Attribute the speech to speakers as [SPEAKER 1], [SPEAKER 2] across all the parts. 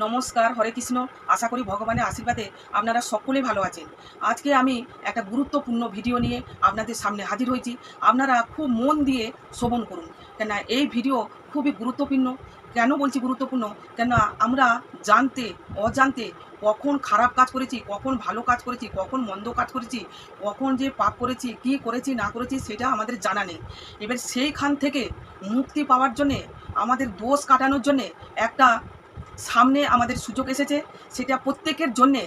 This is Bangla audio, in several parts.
[SPEAKER 1] নমস্কার, হরে কৃষ্ণ। আশা করি ভগবানের আশীর্বাদে আপনারা সকলেই ভালো আছেন। আজকে আমি একটা গুরুত্বপূর্ণ ভিডিও নিয়ে আপনাদের সামনে হাজির হয়েছি। আপনারা খুব মন দিয়ে শ্রবণ করুন, কেন এই ভিডিও খুবই গুরুত্বপূর্ণ। কেন বলছি গুরুত্বপূর্ণ? কেন আমরা জানতে অজান্তে কখন খারাপ কাজ করেছি, কখন ভালো কাজ করেছি, কখন মন্দ কাজ করেছি, কখন যে পাপ করেছি, কী করেছি না করেছি সেটা আমাদের জানা নেই। এবার সেইখান থেকে মুক্তি পাওয়ার জন্যে, আমাদের দোষ কাটানোর জন্যে একটা সামনে আমাদের সুযোগ এসেছে। সেটা প্রত্যেকের জন্যে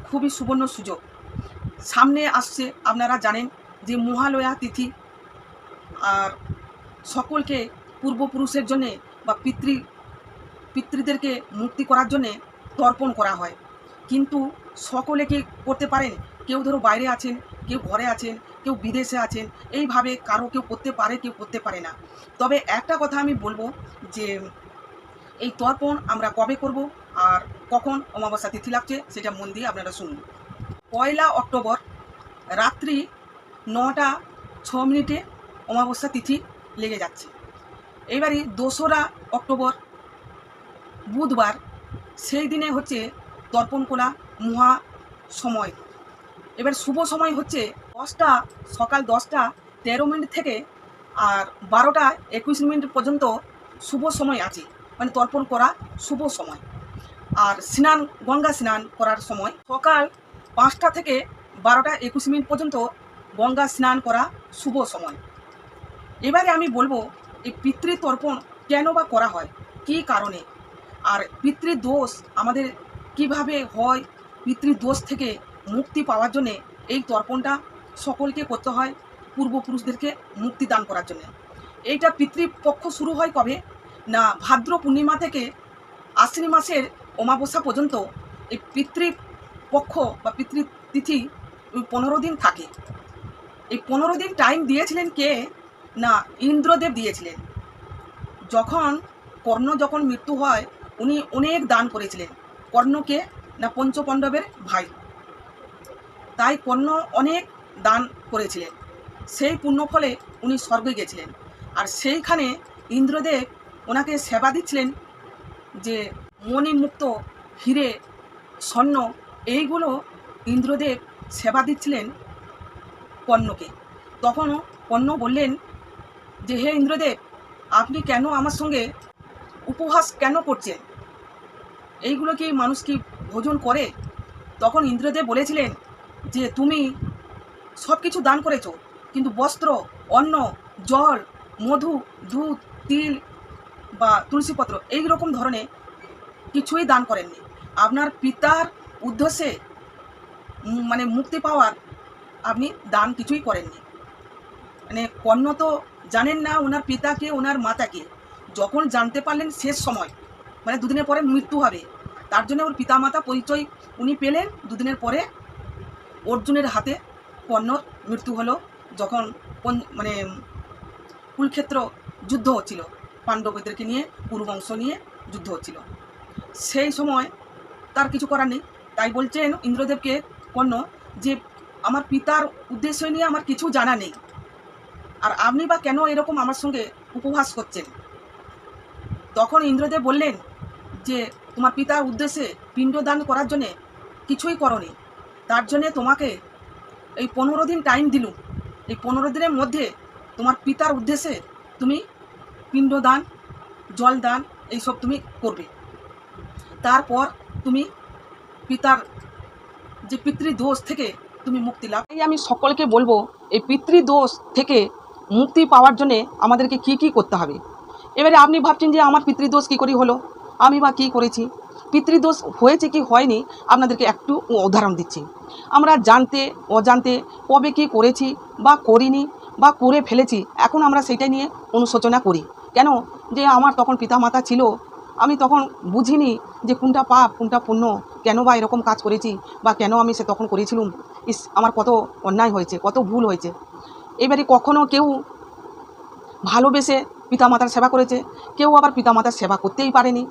[SPEAKER 1] খুবই সুবর্ণ সুযোগ। সামনে আসছে, আপনারা জানেন যে মহালয়া তিথি। আর সকলকে পূর্বপুরুষের জন্যে বা পিতৃদেরকে মুক্তি করার জন্যে তর্পণ করা হয়। কিন্তু সকলে কি করতে পারেন? কেউ ধরো বাইরে আছেন, কেউ ঘরে আছেন, কেউ বিদেশে আছেন। এইভাবে কারো কেউ করতে পারে, কেউ করতে পারে না। তবে একটা কথা আমি বলবো যে এই তর্পণ আমরা কবে করব আর কখন অমাবস্যা তিথি লাগছে সেটা মন দিয়ে আপনারা শুনুন। 1 অক্টোবর রাত্রি 9টা 6 মিনিটে অমাবস্যা তিথি লেগে যাচ্ছে। এবারে 2রা অক্টোবর বুধবার, সেই দিনে হচ্ছে তর্পণ করা মহা সময়। এবার শুভ সময় হচ্ছে সকাল 10টা 13 মিনিট থেকে আর 12টা 21 মিনিট পর্যন্ত শুভ সময় আছে, মানে তর্পণ করা শুভ সময়। আর গঙ্গা স্নান করার সময় সকাল 5টা থেকে 12টা 21 মিনিট পর্যন্ত গঙ্গা স্নান করা শুভ সময়। এবারে আমি বলবো এই পিতৃতর্পণ কেন বা করা হয়, কী কারণে, আর পিতৃদোষ আমাদের কিভাবে হয়, পিতৃদোষ থেকে মুক্তি পাওয়ার জন্যে এই তর্পণটা সকলকে করতে হয়, পূর্বপুরুষদেরকে মুক্তি দান করার জন্যে। এইটা পিতৃপক্ষ শুরু হয় কবে না, ভাদ্র পূর্ণিমা থেকে আশ্বিন মাসের অমাবস্যা পর্যন্ত এই পিতৃপক্ষ বা পিতৃতিথি 15 দিন থাকে। এই 15 দিন টাইম দিয়েছিলেন কে না, ইন্দ্রদেব দিয়েছিলেন। যখন মৃত্যু হয়, উনি অনেক দান করেছিলেন। কর্ণকে না পঞ্চপাণ্ডবের ভাই, তাই কর্ণ অনেক দান করেছিলেন। সেই পুণ্যফলে উনি স্বর্গে গেছিলেন। আর সেইখানে ইন্দ্রদেব ওনাকে সেবা দিচ্ছিলেন যে মণিমুক্ত, হিরে, স্বর্ণ, এইগুলো ইন্দ্রদেব সেবা দিচ্ছিলেন কর্ণকে। তখন কর্ণ বললেন যে হে ইন্দ্রদেব, আপনি কেন আমার সঙ্গে উপহাস কেন করছেন? এইগুলো কি মানুষ কি ভোজন করে? তখন ইন্দ্রদেব বলেছিলেন যে তুমি সব কিছু দান করেছো, কিন্তু বস্ত্র, অন্ন, জল, মধু, দুধ, তিল বা তুলসীপত্র এই রকম ধরনের কিছুই দান করেননি। আপনার পিতার উদ্দেশ্যে মানে মুক্তি পাওয়ার আপনি দান কিছুই করেননি। মানে কর্ণ তো জানেন না ওনার পিতাকে, ওনার মাতাকে। যখন জানতে পারলেন শেষ সময়, মানে দুদিনের পরে মৃত্যু হবে, তার জন্য ওর পিতামাতা পরিচয় উনি পেলেন। দুদিনের পরে অর্জুনের হাতে কর্ণর মৃত্যু হলো, যখন মানে কুলক্ষেত্র যুদ্ধ হচ্ছিল, পাণ্ডবদেরকে নিয়ে, কুরুবংশ নিয়ে যুদ্ধ হচ্ছিল। সেই সময় তার কিছু করার নেই, তাই বলছেন ইন্দ্রদেবকে কর্ণ যে আমার পিতার উদ্দেশ্য নিয়ে আমার কিছু জানা নেই, আর আপনি বা কেন এরকম আমার সঙ্গে উপহাস করছেন? তখন ইন্দ্রদেব বললেন যে তোমার পিতার উদ্দেশ্যে পিণ্ডদান করার জন্যে কিছুই করনি, তার জন্যে তোমাকে এই 15 দিন টাইম দিলুম। এই 15 দিনের মধ্যে তোমার পিতার উদ্দেশ্যে তুমি পিণ্ডদান, জলদান এইসব তুমি করবে। তারপর তুমি পিতার যে পিতৃদোষ থেকে তুমি মুক্তি লাভ। এই আমি সকলকে বলবো এই পিতৃদোষ থেকে মুক্তি পাওয়ার জন্যে আমাদেরকে কি কি করতে হবে। এবারে আপনি ভাবছেন যে আমার পিতৃদোষ কী করে হলো, আমি বা কী করেছি, পিতৃদোষ হয়েছে কি হয়নি, আপনাদেরকে একটু উদাহরণ দিচ্ছি। আমরা জানতে অজান্তে কবে কী করেছি বা করিনি বা করে ফেলেছি, এখন আমরা সেটা নিয়ে অনুশোচনা করি। কেন? যে আমার তখন পিতামাতা ছিল, আমি তখন বুঝিনি যে কোনটা পাপ কোনটা পুণ্য, কেন বা এরকম কাজ করেছি বা কেন আমি সে তখন করেছিলাম, আমার কত অন্যায় হয়েছে, কত ভুল হয়েছে। এবারে কখনো কেউ ভালোবেসে পিতামাতার সেবা করেছে, কেউ আবার পিতামাতার সেবা করতেই পারেনি,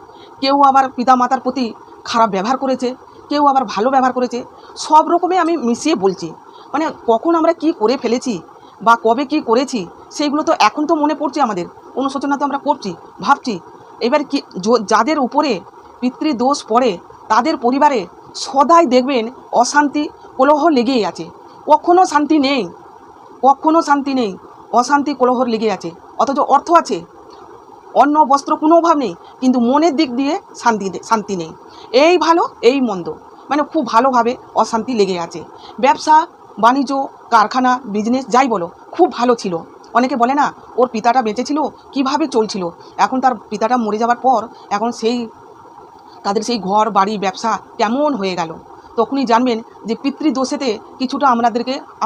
[SPEAKER 1] কেউ আবার পিতামাতার প্রতি খারাপ ব্যবহার করেছে, কেউ আবার ভালো ব্যবহার করেছে। সব রকমই আমি মিশিয়ে বলছি, মানে কখন আমরা কি করে ফেলেছি বা কবে কি করেছি সেইগুলো তো এখন তো মনে পড়ছে, আমাদের অনুশোচনা তো আমরা করছি, ভাবছি। এবার কি যাদের উপরে পিতৃদোষ পড়ে তাদের পরিবারে সদাই দেখবেন অশান্তি কলহ লেগেই আছে, কখনো শান্তি নেই, কখনো শান্তি নেই, অশান্তি কলহর লেগে আছে। অথচ অর্থ আছে, অন্ন বস্ত্র কোনো অভাব নেই, কিন্তু মনের দিক দিয়ে শান্তি নেই। এই ভালো এই মন্দ, মানে খুব ভালোভাবে অশান্তি লেগে আছে। ব্যবসা বাণিজ্য কারখানা বিজনেস যাই বলো খুব ভালো ছিল। অনেকে বলে না ওর পিতাটা বেঁচে ছিল কীভাবে চলছিল, এখন তার পিতাটা মরে যাওয়ার পর এখন তাদের সেই ঘর বাড়ি ব্যবসা কেমন হয়ে গেল। তখনই জানবেন যে পিতৃদোষেতে কিছুটা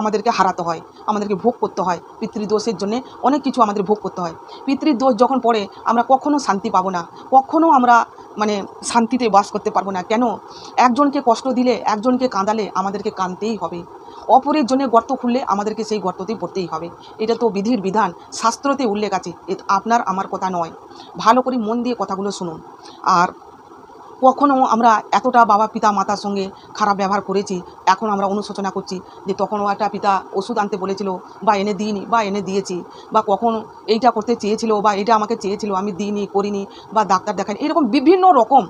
[SPEAKER 1] আমাদেরকে হারাতে হয়, আমাদেরকে ভোগ করতে হয়। পিতৃদোষের জন্যে অনেক কিছু আমাদের ভোগ করতে হয়। পিতৃদোষ যখন পড়ে আমরা কখনো শান্তি পাবো না, কখনো আমরা মানে শান্তিতে বাস করতে পারবো না। কেন? একজনকে কষ্ট দিলে, একজনকে কাঁদালে আমাদেরকে কাঁদতেই হবে, অপরের জন্য গর্ত খুললে আমাদেরকে সেই গর্ততেই পড়তেই হবে। এটা তো বিধির বিধান, শাস্ত্রতে উল্লেখ আছে, আপনার আমার কথা নয়। ভালো করে মন দিয়ে কথাগুলো শুনুন। আর কখনও আমরা এতটা বাবা পিতা মাতার সঙ্গে খারাপ ব্যবহার করেছি, এখন আমরা অনুশোচনা করছি যে তখনও একটা পিতা ওষুধ আনতে বলেছিল বা এনে দিইনি বা এনে দিয়েছি, বা কখন এইটা করতে চেয়েছিল বা এটা আমাকে চেয়েছিল আমি দিইনি করিনি, বা ডাক্তার দেখাইনি, এরকম বিভিন্ন রকম,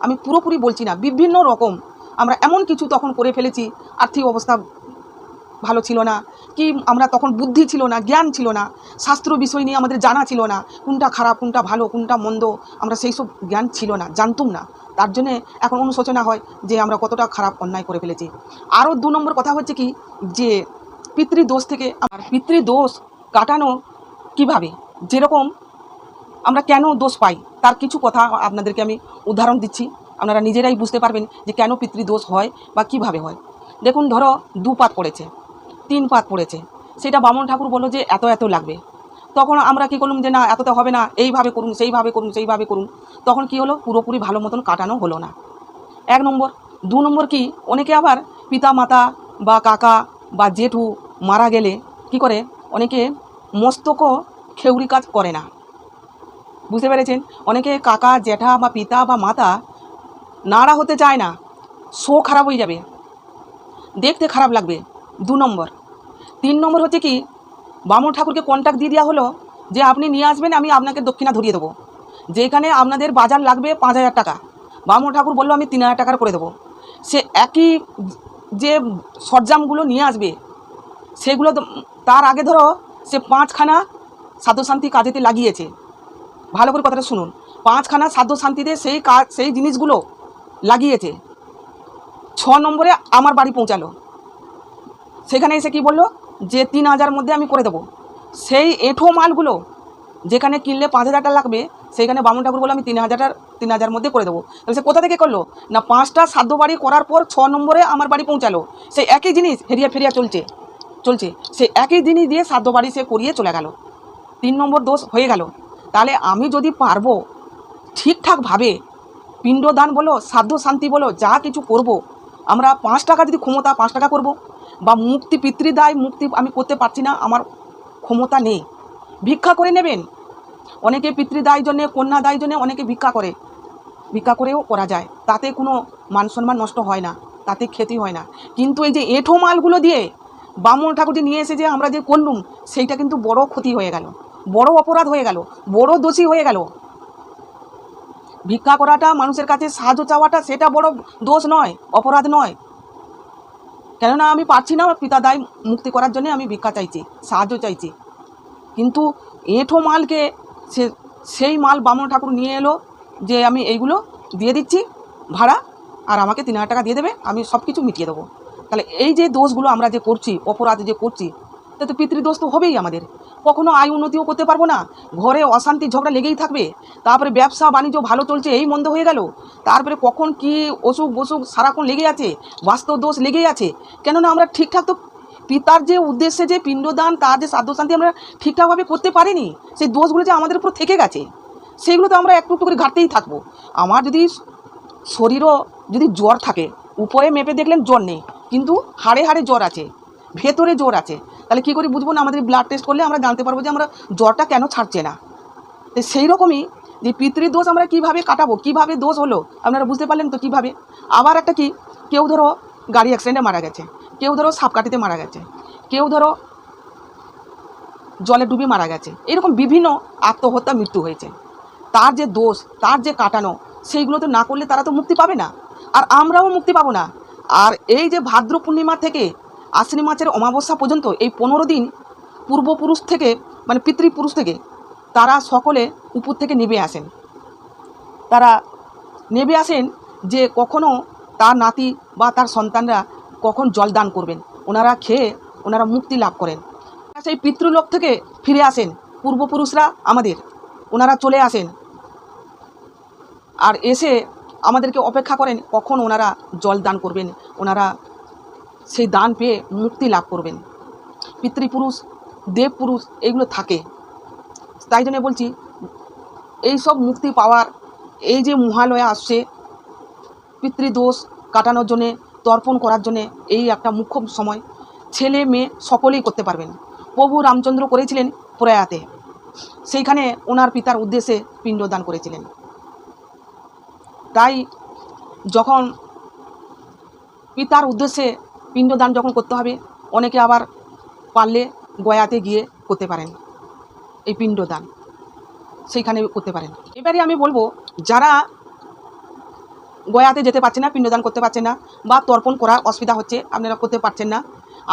[SPEAKER 1] আমি পুরোপুরি বলছি না, বিভিন্ন রকম আমরা এমন কিছু তখন করে ফেলেছি। আর্থিক অবস্থা ভালো ছিল না, কি আমরা তখন বুদ্ধি ছিল না, জ্ঞান ছিল না, শাস্ত্র বিষয় নিয়ে আমাদের জানা ছিল না, কোনটা খারাপ কোনটা ভালো কোনটা মন্দ, আমরা সেই সব জ্ঞান ছিল না, জানতুম না। তার জন্যে এখন অনুশোচনা হয় যে আমরা কতটা খারাপ অন্যায় করে ফেলেছি। আরও 2 নম্বর কথা হচ্ছে কি, যে পিতৃদোষ থেকে আর পিতৃদোষ কাটানো কিভাবে, যেরকম আমরা কেন দোষ পাই তার কিছু কথা আপনাদেরকে আমি উদাহরণ দিচ্ছি, আপনারা নিজেরাই বুঝতে পারবেন যে কেন পিতৃদোষ হয় বা কিভাবে হয়। দেখুন, ধরো 2 পাত পড়েছে, 3 পাত পড়েছে, সেটা বামন ঠাকুর বললো যে এত এত লাগবে। তখন আমরা কি করলাম যে না এতটা হবে না, এইভাবে করুন সেইভাবে করুন সেইভাবে করুন। তখন কি হলো, পুরোপুরি ভালো মতন কাটানো হলো না, 1 নম্বর। 2 নম্বর কি, অনেকে আবার পিতা মাতা বা কাকা বা জেঠু মারা গেলে কি করে, অনেকে মস্তক খেউরি কাজ করে না, বুঝতে পেরেছেন? অনেকে কাকা জ্যাঠা বা পিতা বা মাতা নাড়া হতে চায় না, শো খারাপ হয়ে যাবে, দেখতে খারাপ লাগবে, 2 নম্বর। 3 নম্বর হচ্ছে কি, বামন ঠাকুরকে কন্ট্যাক্ট দিয়ে দেওয়া হলো যে আপনি নিয়ে আসবেন, আমি আপনাকে দক্ষিণা ধরিয়ে দেবো, যেখানে আপনাদের বাজার লাগবে 5,000 টাকা, বামন ঠাকুর বললো আমি 3,000 টাকার করে দেবো। সে একই যে সরঞ্জামগুলো নিয়ে আসবে সেগুলো তার আগে ধরো সে 5খানা সাধ্য শান্তি কাজেতে লাগিয়েছে, ভালো করে কথাটা শুনুন, 5খানা সাধ্য শান্তিতে সেই জিনিসগুলো লাগিয়েছে, 6 নম্বরে আমার বাড়ি পৌঁছালো, সেখানে এসে কি বললো যে 3,000 মধ্যে আমি করে দেবো। সেই এঁঠো মালগুলো যেখানে কিনলে 5,000 টাকা লাগবে, সেখানে বামন ঠাকুর বললো আমি 3,000 মধ্যে করে দেবো। তাহলে সে কোথা থেকে করলো না, 5টা সাধ্য বাড়ি করার পর 6 নম্বরে আমার বাড়ি পৌঁছালো। সেই একই জিনিস হেরিয়া ফেরিয়া চলছে, সেই একই জিনিস দিয়ে সাধ্য বাড়ি সে করিয়ে চলে গেল, 3 নম্বর দোষ হয়ে গেল। তাহলে আমি যদি পারবো ঠিকঠাকভাবে পিণ্ডদান বলো সাধ্য শান্তি বলো যা কিছু করব, আমরা 5 টাকা যদি ক্ষমতা 5 টাকা করব, বা মুক্তি পিতৃদায় মুক্তি আমি করতে পারছি না, আমার ক্ষমতা নেই, ভিক্ষা করে নেবেন। অনেকে পিতৃদায় জন্যে কন্যাদায় জন্যে অনেকে ভিক্ষা করেও করা যায়, তাতে কোনো মান সম্মান নষ্ট হয় না, তাতে ক্ষতি হয় না। কিন্তু এই যে এঁঠো মালগুলো দিয়ে বামন ঠাকুরটি নিয়ে এসে যে আমরা যে করলুম, সেইটা কিন্তু বড় ক্ষতি হয়ে গেল, বড় অপরাধ হয়ে গেল, বড় দোষী হয়ে গেল। ভিক্ষা করাটা, মানুষের কাছে সাহায্য চাওয়াটা, সেটা বড় দোষ নয়, অপরাধ নয়। কেননা আমি পারছি না পিতা দায় মুক্তি করার জন্য আমি ভিক্ষা চাইছি, সাহায্য চাইছি। কিন্তু এঁঠো মালকে সেই মাল বামন ঠাকুর নিয়ে এলো যে আমি এইগুলো দিয়ে দিচ্ছি ভাড়া, আর আমাকে 3,000 টাকা দিয়ে দেবে, আমি সব কিছু মিটিয়ে দেবো। তাহলে এই যে দোষগুলো আমরা যে করছি, অপরাধ যে করছি, তাতে পিতৃদোষ তো হবেই। আমাদের কখনো আয় উন্নতিও করতে পারবো না, ঘরে অশান্তি ঝগড়া লেগেই থাকবে, তারপরে ব্যবসা বাণিজ্য ভালো চলছে এই মন্দ হয়ে গেল, তারপরে কখন কি অসুখ বসুখ সারাক্ষণ লেগে আছে, বাস্তব দোষ লেগেই আছে। কেননা আমরা ঠিকঠাক তো পিতার যে উদ্দেশ্যে যে পিণ্ডদান তার যে সাধ্য শান্তি আমরা ঠিকঠাকভাবে করতে পারিনি, সেই দোষগুলো যে আমাদের উপর থেকে গেছে, সেইগুলো তো আমরা একটু একটু করে ঘাটতেই থাকবো। আমার যদি শরীরও যদি জ্বর থাকে, উপরে মেপে দেখলেন জ্বর নেই, কিন্তু হাড়ে হাড়ে জ্বর আছে, ভেতরে জ্বর আছে, তাহলে কী করে বুঝবো না? আমাদের ব্লাড টেস্ট করলে আমরা জানতে পারবো যে আমরা জ্বরটা কেন ছাড়ছে না। তো সেই রকমই যে পিতৃদোষ আমরা কীভাবে কাটাবো, কীভাবে দোষ হলো আপনারা বুঝতে পারলেন তো কীভাবে। আবার একটা কি, কেউ ধরো গাড়ি অ্যাক্সিডেন্টে মারা গেছে, কেউ ধরো সাপকাঠিতে মারা গেছে, কেউ ধরো জলে ডুবে মারা গেছে, এরকম বিভিন্ন আত্মহত্যা মৃত্যু হয়েছে। তার যে দোষ, তার যে কাটানো, সেইগুলো তো না করলে তারা তো মুক্তি পাবে না, আর আমরাও মুক্তি পাবো না। আর এই যে ভাদ্র পূর্ণিমা থেকে আশ্বিনী মাসের অমাবস্যা পর্যন্ত এই 15 দিন পূর্বপুরুষ থেকে মানে পিতৃপুরুষ থেকে তারা সকলে উপর থেকে নেমে আসেন। তারা নেমে আসেন যে কখনো তার নাতি বা তার সন্তানরা কখন জলদান করবেন, ওনারা খেয়ে ওনারা মুক্তি লাভ করেন। সেই পিতৃলোক থেকে ফিরে আসেন পূর্বপুরুষরা আমাদের, ওনারা চলে আসেন আর এসে আমাদেরকে অপেক্ষা করেন কখন ওনারা জল দান করবেন, ওনারা সেই দান পেয়ে মুক্তি লাভ করবেন। পিতৃপুরুষ দেবপুরুষ এগুলো থাকে। তাই জন্য বলছি এই সব মুক্তি পাওয়ার এই যে মহালয়া আসছে, পিতৃদোষ কাটানোর জন্যে, তর্পণ করার জন্যে এই একটা মুখ্য সময়। ছেলে মেয়ে সকলেই করতে পারবেন। প্রভু রামচন্দ্র করেছিলেন প্রয়াতে, সেইখানে ওনার পিতার উদ্দেশ্যে পিণ্ডদান করেছিলেন। তাই যখন পিতার উদ্দেশ্যে পিণ্ডদান যখন করতে হবে, অনেকে আবার পারলে গয়াতে গিয়ে করতে পারেন এই পিণ্ডদান, সেইখানে করতে পারেন। এবারে আমি বলবো যারা গয়াতে যেতে পারছে না, পিণ্ডদান করতে পারছে না বা তর্পণ করার অসুবিধা হচ্ছে, আপনারা করতে পারছেন না,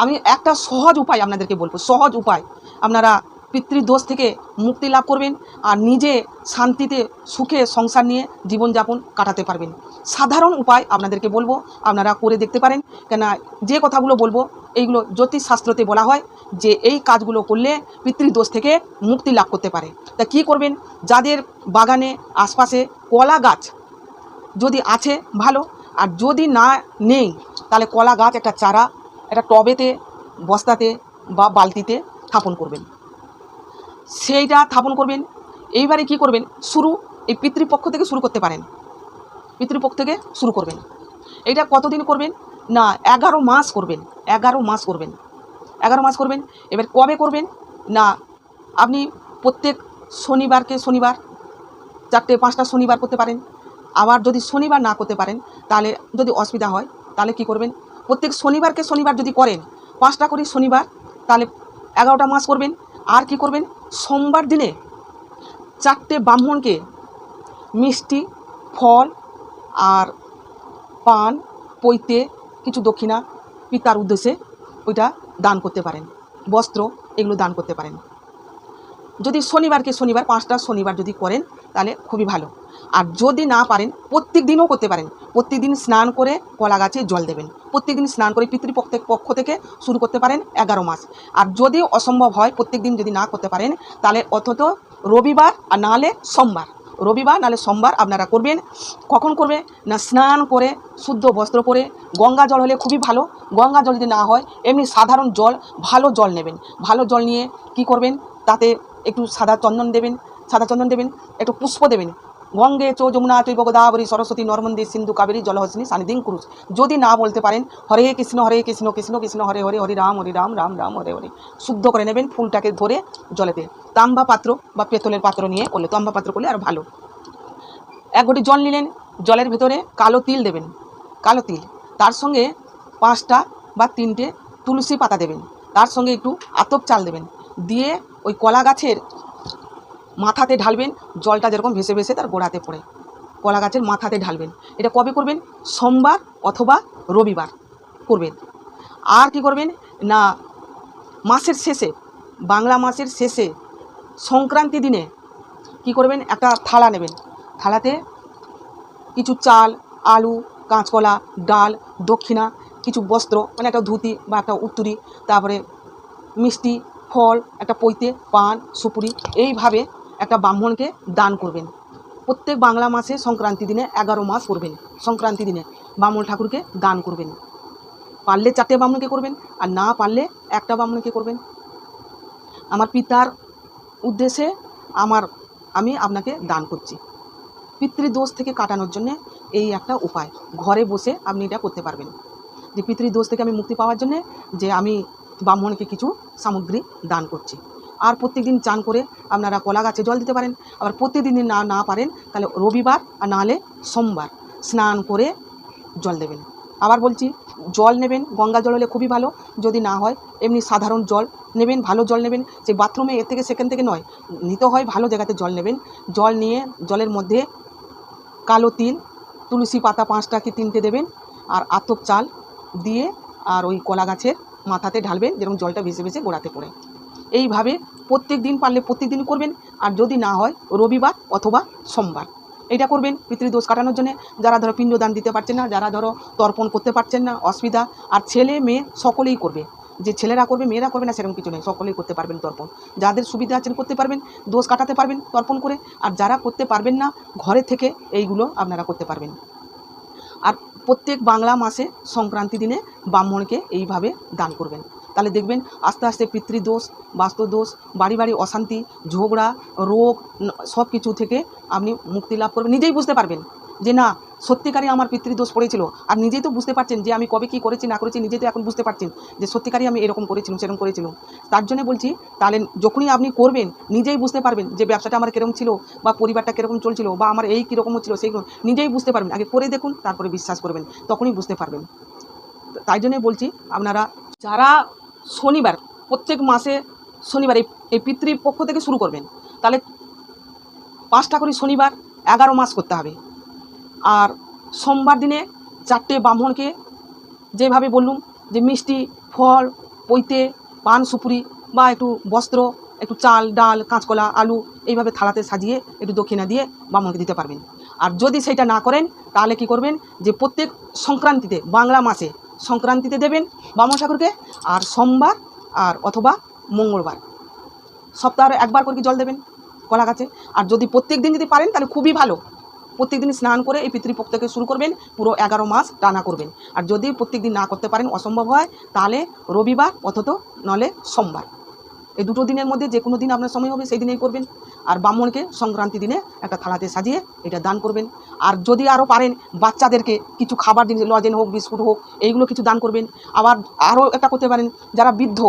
[SPEAKER 1] আমি একটা সহজ উপায় আপনাদেরকে বলবো। সহজ উপায় আপনারা পিতৃদোষ থেকে মুক্তি লাভ করবেন আর নিজে শান্তিতে সুখে সংসার নিয়ে জীবনযাপন কাটাতে পারবেন। সাধারণ উপায় আপনাদেরকে বলবো, আপনারা করে দেখতে পারেন। কেন যে কথাগুলো বলবো এইগুলো জ্যোতিষশাস্ত্রতে বলা হয় যে এই কাজগুলো করলে পিতৃদোষ থেকে মুক্তি লাভ করতে পারে। তা কী করবেন, যাদের বাগানে আশপাশে কলা গাছ যদি আছে ভালো, আর যদি না নেই তাহলে কলা গাছ একটা চারা একটা টবেতে বস্তাতে বা বালতিতে স্থাপন করবেন, সেইটা স্থাপন করবেন। এইবারে কি করবেন, এই পিতৃপক্ষ থেকে শুরু করতে পারেন। পিতৃপক্ষ থেকে শুরু করবেন। এটা কতদিন করবেন না 11 মাস করবেন। 11 মাস করবেন। 11 মাস করবেন। এবার কবে করবেন না আপনি প্রত্যেক শনিবারকে শনিবার 4-5টা শনিবার করতে পারেন। আবার যদি শনিবার না করতে পারেন তাহলে যদি অসুবিধা হয় তাহলে কি করবেন, প্রত্যেক শনিবারকে শনিবার যদি করেন 5টা করে শনিবার তাহলে 11টা মাস করবেন। আর কি করবেন, সোমবার দিনে 4টে ব্রাহ্মণকে মিষ্টি ফল আর পান পৈতে কিছু দক্ষিণা পিতার উদ্দেশ্যে ওইটা দান করতে পারেন। বস্ত্র এগুলো দান করতে পারেন। যদি শনিবারকে শনিবার 5টা শনিবার যদি করেন তাহলে খুবই ভালো। আর যদি না পারেন প্রত্যেক দিনও করতে পারেন। প্রত্যেক দিন স্নান করে কলা গাছে জল দেবেন। প্রত্যেক দিন স্নান করে পিতৃপক্ষ থেকে শুরু করতে পারেন 11 মাস। আর যদি অসম্ভব হয় প্রত্যেক দিন যদি না করতে পারেন তাহলে অন্তত রবিবার আর নাহলে সোমবার, রবিবার নাহলে সোমবার আপনারা করবেন। কখন করবে না স্নান করে শুদ্ধ বস্ত্র পরে, গঙ্গা জল হলে খুবই ভালো। গঙ্গা জল যদি না হয় এমনি সাধারণ জল, ভালো জল নেবেন। ভালো জল নিয়ে কি করবেন, তাতে একটু সাদা চন্দন দেবেন, একটু পুষ্প দেবেন। গঙ্গে চো যমুনা চৈব গোদাবরী সরস্বতী নর্মদে সিন্ধু কাবেরী জলহস্তিনী সান্নিধিং কুরুষ। যদি না বলতে পারেন হরে কৃষ্ণ কৃষ্ণ কৃষ্ণ হরে হরে, হরে রাম রাম রাম হরে হরে, শুদ্ধ করে নেবেন। ফুলটাকে ধরে জলেতে তাম্বা পাত্র বা পেতলের পাত্র নিয়ে করলে, তাম্বা পাত্র করলে আর ভালো। 1 ঘটি জল নিলেন, জলের ভেতরে কালো তিল দেবেন, কালো তিল, তার সঙ্গে 5টা বা 3টে তুলসী পাতা দেবেন, তার সঙ্গে একটু আতপ চাল দেবেন, দিয়ে ওই কলা গাছের মাথাতে ঢালবেন। জলটা যেরকম ভেসে ভেসে তার গোড়াতে পড়ে কলা গাছের মাথাতে ঢালবেন। এটা কবে করবেন, সোমবার অথবা রবিবার করবেন। আর কি করবেন না মাসের শেষে, বাংলা মাসের শেষে সংক্রান্তি দিনে কি করবেন, একটা থালা নেবেন। থালাতে কিছু চাল, আলু, কাঁচকলা, ডাল, দক্ষিণা, কিছু বস্ত্র মানে একটা ধুতি বা একটা উত্তরি, তারপরে মিষ্টি ফল, একটা পৈতে, পান, সুপুরি, এইভাবে একটা ব্রাহ্মণকে দান করবেন। প্রত্যেক বাংলা মাসে সংক্রান্তি দিনে 11 মাস করবেন। সংক্রান্তি দিনে ব্রাহ্মণ ঠাকুরকে দান করবেন। পারলে 4টে ব্রাহ্মণকে করবেন, আর না পারলে একটা ব্রাহ্মণকে করবেন। আমার পিতার উদ্দেশ্যে আমি আপনাকে দান করছি। পিতৃদোষ থেকে কাটানোর জন্য এই একটা উপায়, ঘরে বসে আপনি এটা করতে পারবেন। যে পিতৃদোষ থেকে আমি মুক্তি পাওয়ার জন্যে যে আমি ব্রাহ্মণকে কিছু সামগ্রী দান করছি। আর প্রত্যেকদিন চান করে আপনারা কলা গাছে জল দিতে পারেন। আবার প্রত্যেকদিন না পারেন তাহলে রবিবার আর নাহলে সোমবার স্নান করে জল দেবেন। আবার বলছি জল নেবেন, গঙ্গা জল হলে খুবই ভালো। যদি না হয় এমনি সাধারণ জল নেবেন, ভালো জল নেবেন। যে বাথরুমে এর থেকে সেখান থেকে নয়, নিতে হয় ভালো জায়গাতে জল নেবেন। জল নিয়ে জলের মধ্যে কালো তিল, তুলসী পাতা 5টা কি 3টে দেবেন, আর আতপ চাল দিয়ে আর ওই কলা গাছের মাথাতে ঢালবেন, যেরকম জলটা ভেসে ভেসে গোড়াতে পড়ে। এইভাবে প্রত্যেক দিন পারলে প্রত্যেক দিন করবেন। আর যদি না হয় রবিবার অথবা সোমবার এটা করবেন পিতৃদোষ কাটানোর জন্য। যারা ধরো পিণ্ডদান দিতে পারছেন না, যারা ধরো তর্পণ করতে পারছেন না, অসুবিধা, আর ছেলে মেয়ে সকলেই করবে, যে ছেলেরা করবে মেয়েরা করবে না সেরকম কিছু নেই, সকলেই করতে পারবেন তর্পণ। যাদের সুবিধা আছেন করতে পারবেন, দোষ কাটাতে পারবেন তর্পণ করে। আর যারা করতে পারবেন না ঘরে থেকে এইগুলো আপনারা করতে পারবেন। আর প্রত্যেক বাংলা মাসে সংক্রান্তি দিনে ব্রাহ্মণকে এইভাবে দান করবেন। তাহলে দেখবেন আস্তে আস্তে পিতৃদোষ, বাস্তুদোষ, বাড়ি বাড়ি অশান্তি, ঝগড়া, রোগ সব কিছু থেকে আপনি মুক্তি লাভ করবেন। নিজেই বুঝতে পারবেন যে না সত্যিকারই আমার পিতৃদোষ পড়েছিল। আর নিজেই তো বুঝতে পারছেন যে আমি কবে কী করেছি না করেছি, নিজেই তো এখন বুঝতে পারছেন যে সত্যিকারই আমি এরকম করেছিলাম সেরকম করেছিলাম। তার জন্য বলছি তাহলে যখনই আপনি করবেন নিজেই বুঝতে পারবেন যে ব্যবসাটা আমার কীরকম ছিল, বা পরিবারটা কীরকম চলছিল, বা আমার এই কীরকম হচ্ছিল, সেইগুলো নিজেই বুঝতে পারবেন। আগে করে দেখুন, তারপরে বিশ্বাস করবেন, তখনই বুঝতে পারবেন। তাই জন্যই বলছি আপনারা যারা শনিবার, প্রত্যেক মাসে শনিবার এই পিতৃপক্ষ থেকে শুরু করবেন, তাহলে 5টা করে শনিবার 11 মাস করতে হবে। আর সোমবার দিনে 4টে ব্রাহ্মণকে যেভাবে বললুম যে মিষ্টি, ফল, পৈতে, পান সুপুরি বা একটু বস্ত্র, একটু চাল ডাল কাঁচকলা আলু এইভাবে থালাতে সাজিয়ে একটু দক্ষিণা দিয়ে ব্রাহ্মণকে দিতে পারবেন। আর যদি সেটা না করেন তাহলে কি করবেন, যে প্রত্যেক সংক্রান্তিতে, বাংলা মাসে সংক্রান্তিতে দেবেন ব্রাহ্মণ ঠাকুরকে, আর সোমবার আর অথবা মঙ্গলবার সপ্তাহে একবার করে জল দেবেন কলা গাছে। আর যদি প্রত্যেক দিন যদি পারেন তাহলে খুবই ভালো, প্রত্যেক দিন স্নান করে এই পিতৃপক্ষ থেকে শুরু করবেন, পুরো 11 মাস টানা করবেন। আর যদি প্রত্যেক দিন না করতে পারেন, অসম্ভব হয়, তাহলে রবিবার অথবা নলে সোমবার, এই দুটো দিনের মধ্যে যে কোনো দিন আপনার সময় হবে সেই দিনেই করবেন। আর ব্রাহ্মণকে সংক্রান্তি দিনে একটা থালাতে সাজিয়ে এটা দান করবেন। আর যদি আরও পারেন বাচ্চাদেরকে কিছু খাবার জিনিস, লজেন হোক বিস্কুট হোক, এইগুলো কিছু দান করবেন। আবার আরও একটা করতে পারেন, যারা বৃদ্ধ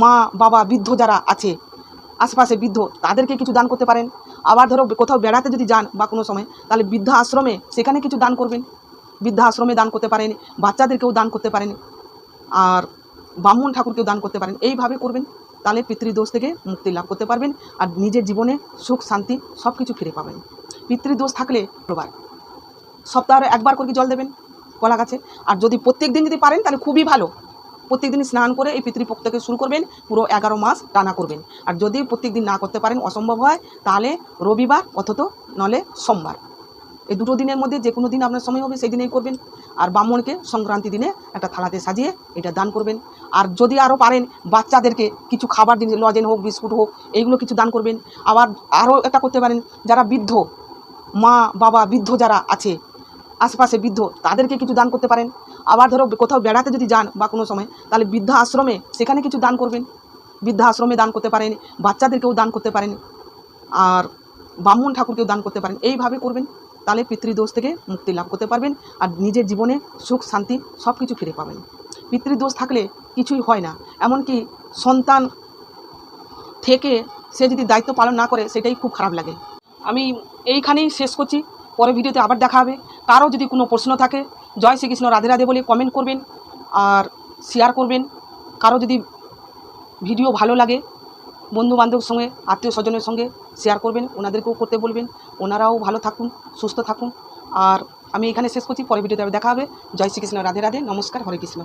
[SPEAKER 1] মা বাবা, বৃদ্ধ যারা আছে আশেপাশে বৃদ্ধ, তাদেরকে কিছু দান করতে পারেন। আবার ধরো কোথাও বেড়াতে যদি যান বা কোনো সময়, তাহলে বৃদ্ধা আশ্রমে সেখানে কিছু দান করবেন, বৃদ্ধা আশ্রমে দান করতে পারেন, বাচ্চাদেরকেও দান করতে পারেন, আর ব্রাহ্মণ ঠাকুরকেও দান করতে পারেন। এইভাবে করবেন, তাহলে পিতৃদোষ থেকে মুক্তি লাভ করতে পারবেন। আর নিজের জীবনে সুখ শান্তি সব কিছু ফিরে পাবেন। পিতৃদোষ থাকলে সপ্তাহে একবার করে জল দেবেন কলা গাছে। আর যদি প্রত্যেক দিন যদি পারেন তাহলে খুবই ভালো, প্রত্যেক দিন স্নান করে এই পিতৃপক্ষ থেকে শুরু করবেন, পুরো 11 মাস টানা করবেন। আর যদি প্রত্যেক দিন না করতে পারেন, অসম্ভব হয়, তাহলে রবিবার অথবা নলে সোমবার, এই দুটো দিনের মধ্যে যে কোনো দিন আপনার সময় হবে সেই দিনেই করবেন। আর ব্রাহ্মণকে সংক্রান্তি দিনে একটা থালাতে সাজিয়ে এটা দান করবেন। আর যদি আরও পারেন বাচ্চাদেরকে কিছু খাবার জিনিস, লজেন হোক বিস্কুট হোক, এইগুলো কিছু দান করবেন। আবার আরও একটা করতে পারেন, যারা বৃদ্ধ মা বাবা, বৃদ্ধ যারা আছে আশেপাশে বৃদ্ধ, তাদেরকে কিছু দান করতে পারেন। আবার ধরো কোথাও বেড়াতে যদি যান বা কোনো সময়, তাহলে বৃদ্ধা আশ্রমে সেখানে কিছু দান করবেন, বৃদ্ধা আশ্রমে দান করতে পারেন, বাচ্চাদেরকেও দান করতে পারেন, আর ব্রাহ্মণ ঠাকুরকেও দান করতে পারেন। এইভাবে করবেন, তাহলে পিতৃদোষ থেকে মুক্তি লাভ করতে পারবেন। আর নিজের জীবনে সুখ শান্তি সব কিছু ফিরে পাবেন। পিতৃদোষ থাকলে কিছুই হয় না, এমনকি সন্তান থেকে সে যদি দায়িত্ব পালন না করে সেটাই খুব খারাপ লাগে। আমি এইখানেই শেষ করছি, পরে ভিডিওতে আবার দেখা হবে। কারো যদি কোনো প্রশ্ন থাকে, জয় শ্রীকৃষ্ণ, রাধে রাধে বলে কমেন্ট করবেন আর শেয়ার করবেন। কারো যদি ভিডিও ভালো লাগে বন্ধুবান্ধবের সঙ্গে, আত্মীয় স্বজনের সঙ্গে শেয়ার করবেন, ওনাদেরকেও করতে বলবেন। ওনারাও ভালো থাকুন, সুস্থ থাকুন। আর আমি এখানে শেষ করছি, পরে ভিডিওতে আবার দেখা হবে। জয় শ্রীকৃষ্ণ, রাধে রাধে, নমস্কার, হরে কৃষ্ণ।